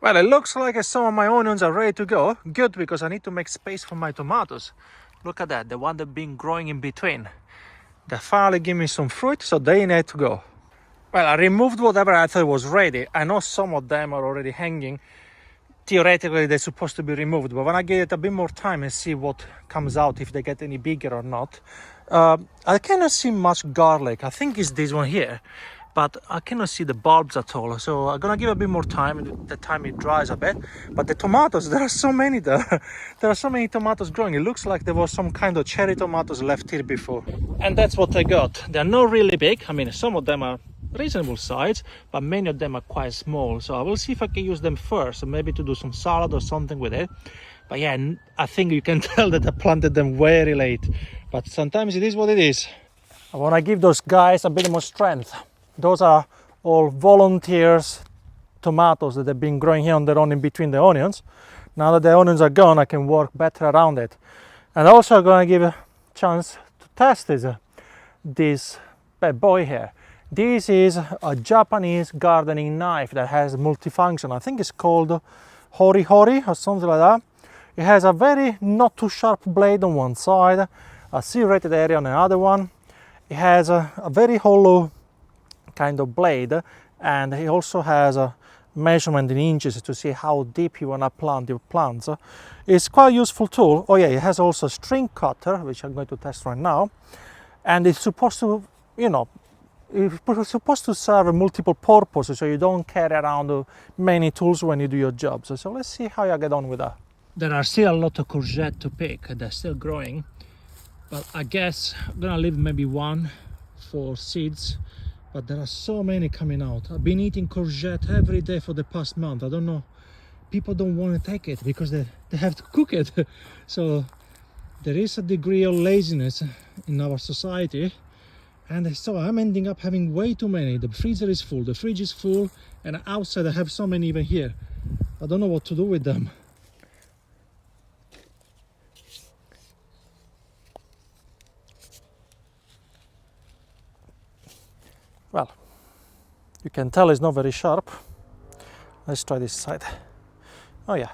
Well, it looks like some of my onions are ready to go. Good, because I need to make space for my tomatoes. Look at that, the one that's been growing in between. They finally give me some fruit, so they need to go. Well, I removed whatever I thought was ready. I know some of them are already hanging. Theoretically, they're supposed to be removed, but when I give it a bit more time and see what comes out, if they get any bigger or not. I cannot see much garlic. I think it's this one here, but I cannot see the bulbs at all. So I'm gonna give a bit more time, the time it dries a bit. But the tomatoes, there are so many there. There are so many tomatoes growing. It looks like there was some kind of cherry tomatoes left here before. And that's what I got. They're not really big. I mean, some of them are reasonable size, but many of them are quite small. So I will see if I can use them first, maybe to do some salad or something with it. But yeah, I think you can tell that I planted them very late, but sometimes it is what it is. I want to give those guys a bit more strength. Those are all volunteers tomatoes that have been growing here on their own in between the onions. Now that the onions are gone, I can work better around it. And also I'm going to give a chance to test this bad boy here. This is a Japanese gardening knife that has multifunction. I think it's called Hori Hori or something like that. It has a very not too sharp blade on one side, a serrated area on the other one. It has a very hollow kind of blade, and it also has a measurement in inches to see how deep you want to plant your plants. It's quite a useful tool. Oh yeah, it has also a string cutter, which I'm going to test right now. And it's supposed to, it's supposed to serve multiple purposes, so you don't carry around many tools when you do your jobs. So let's see how you get on with that. There are still a lot of courgette to pick. They're still growing, but I guess I'm gonna leave maybe one for seeds. But there are so many coming out. I've been eating courgette every day for the past month. I don't know, people don't want to take it because they have to cook it. So there is a degree of laziness in our society, and so I'm ending up having way too many. The freezer is full, the fridge is full, and outside I have so many even here. I don't know what to do with them. Well, you can tell it's not very sharp. Let's try this side. Oh yeah.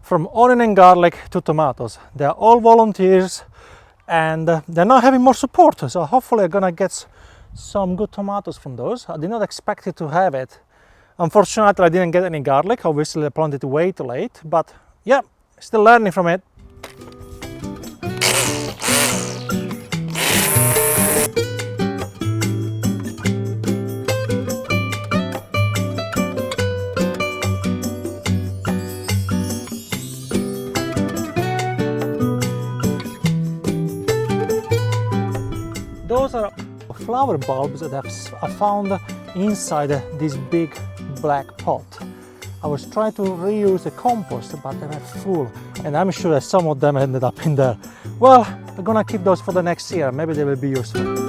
From onion and garlic to tomatoes, they are all volunteers, and they're not having more support, so hopefully I'm gonna get some good tomatoes from those. I did not expect it to have it. Unfortunately, I didn't get any garlic. Obviously I planted it way too late, but yeah, still learning from it. Those are flower bulbs that I found inside this big black pot. I was trying to reuse the compost, but they were full, and I'm sure that some of them ended up in there. Well, I'm gonna keep those for the next year. Maybe they will be useful.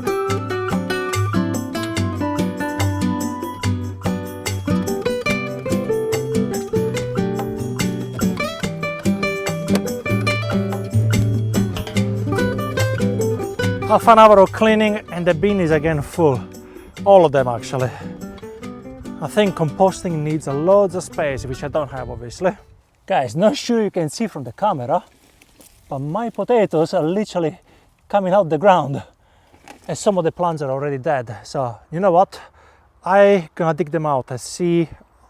Half an hour of cleaning and the bin is again full. All of them actually. I think composting needs a loads of space, which I don't have obviously. Guys, not sure you can see from the camera, but my potatoes are literally coming out the ground. And some of the plants are already dead. So you know what? I'm gonna dig them out and see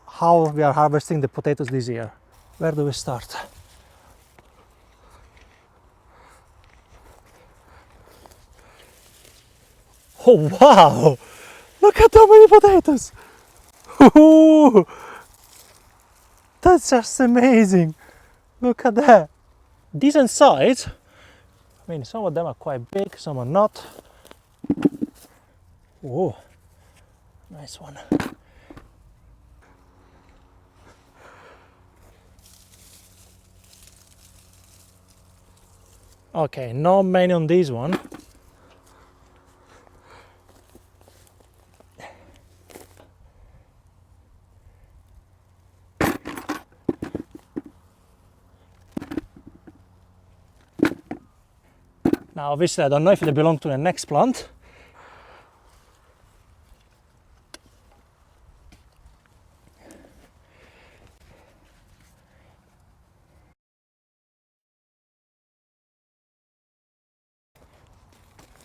how we are harvesting the potatoes this year. Where do we start? Oh wow! Look at how many potatoes! Ooh, that's just amazing. Look at that. Decent size. I mean, some of them are quite big, some are not. Oh, nice one. Okay, not many on this one. Now, obviously, I don't know if they belong to the next plant.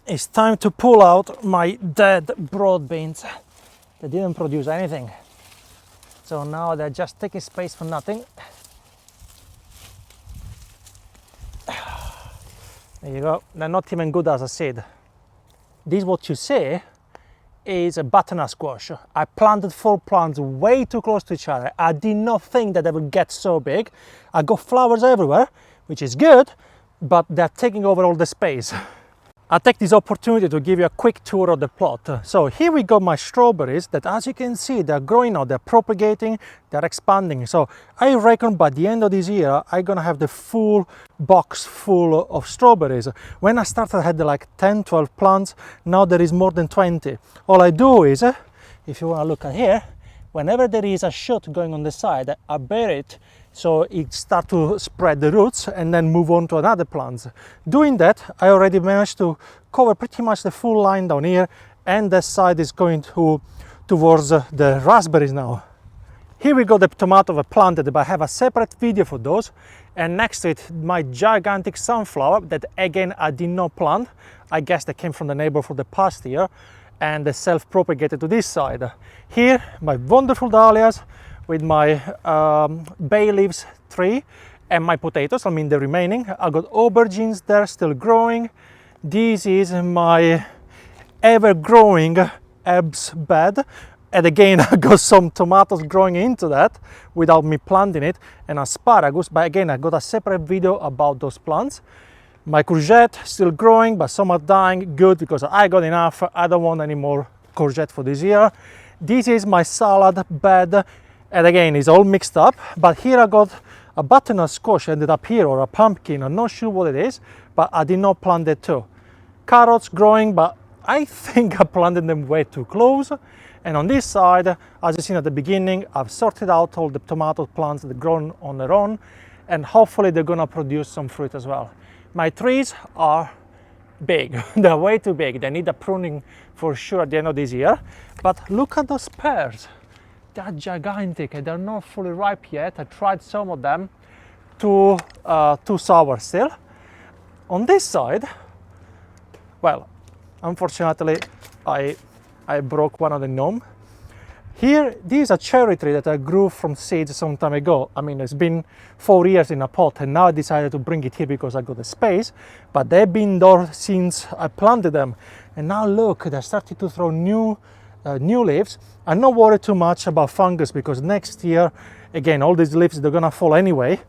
It's time to pull out my dead broad beans. They didn't produce anything. So now they're just taking space for nothing. There you go. They're not even good as a seed. This, what you see, is a butternut squash. I planted 4 plants way too close to each other. I did not think that they would get so big. I got flowers everywhere, which is good, but they're taking over all the space. I take this opportunity to give you a quick tour of the plot. So here we got my strawberries that, as you can see, they're growing now, they're propagating, they're expanding. So I reckon by the end of this year, I'm gonna have the full box full of strawberries. When I started, I had like 10, 12 plants. Now there is more than 20. All I do is, if you wanna look at here, whenever there is a shoot going on the side, I bury it so it starts to spread the roots and then move on to another plant. Doing that, I already managed to cover pretty much the full line down here, and this side is going towards the raspberries now. Here we got the tomato I planted, but I have a separate video for those. And next to it, my gigantic sunflower that again I did not plant. I guess they came from the neighbor for the past year, and they self-propagated to this side. Here, my wonderful dahlias with my bay leaves tree and my potatoes, I mean the remaining. I got aubergines there still growing. This is my ever-growing herbs bed. And again, I got some tomatoes growing into that without me planting it, and asparagus, but again, I got a separate video about those plants. My courgette still growing, but some are dying. Good, because I got enough. I don't want any more courgette for this year. This is my salad bed, and again, it's all mixed up. But here I got a butternut squash ended up here, or a pumpkin. I'm not sure what it is, but I did not plant it too. Carrots growing, but I think I planted them way too close. And on this side, as you've seen at the beginning, I've sorted out all the tomato plants that grown on their own, and hopefully they're gonna produce some fruit as well. My trees are big. They're way too big. They need a pruning for sure at the end of this year. But look at those pears. They're gigantic. They're not fully ripe yet. I tried some of them, too sour still. On this side, well, unfortunately, I broke one of the gnome. Here, this is a cherry tree that I grew from seeds some time ago. I mean, it's been 4 years in a pot, and now I decided to bring it here because I got the space. But they've been there since I planted them. And now look, they're starting to throw new leaves. I'm not worried too much about fungus because next year, again, all these leaves, they're gonna fall anyway.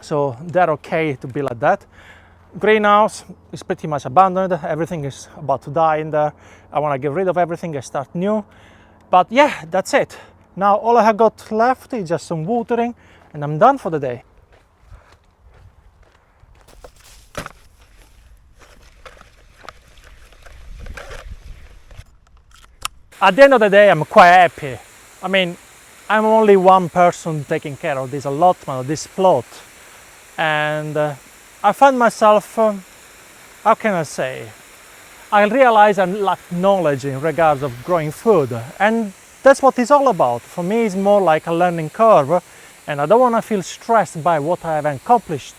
So they're okay to be like that. Greenhouse is pretty much abandoned. Everything is about to die in there. I want to get rid of everything and start new. But yeah, that's it. Now all I have got left is just some watering, and I'm done for the day. At the end of the day, I'm quite happy. I mean, I'm only one person taking care of this allotment, of this plot, and I find myself, how can I say, I realize I lack knowledge in regards of growing food, and that's what it's all about. For me, it's more like a learning curve, and I don't want to feel stressed by what I have accomplished.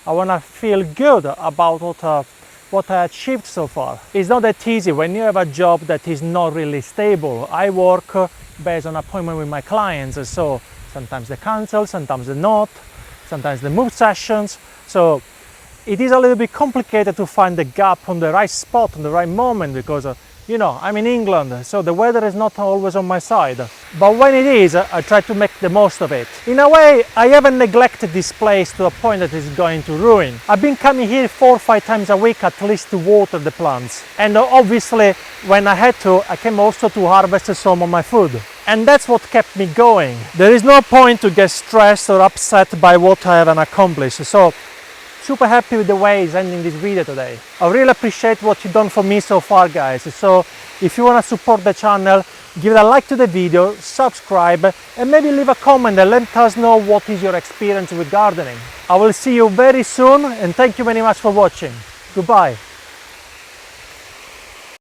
I want to feel good about what I achieved so far. It's not that easy when you have a job that is not really stable. I work based on appointment with my clients, so sometimes they cancel, sometimes they not, sometimes they move sessions. So it is a little bit complicated to find the gap on the right spot, on the right moment, because You know, I'm in England, so the weather is not always on my side. But when it is, I try to make the most of it. In a way, I haven't neglected this place to a point that it's going to ruin. I've been coming here 4 or 5 times a week at least to water the plants. And obviously, when I had to, I came also to harvest some of my food. And that's what kept me going. There is no point to get stressed or upset by what I haven't accomplished. So, super happy with the way it's ending this video today. I really appreciate what you've done for me so far, guys. So if you want to support the channel, give it a like to the video, subscribe, and maybe leave a comment and let us know what is your experience with gardening. I will see you very soon, and thank you very much for watching. Goodbye.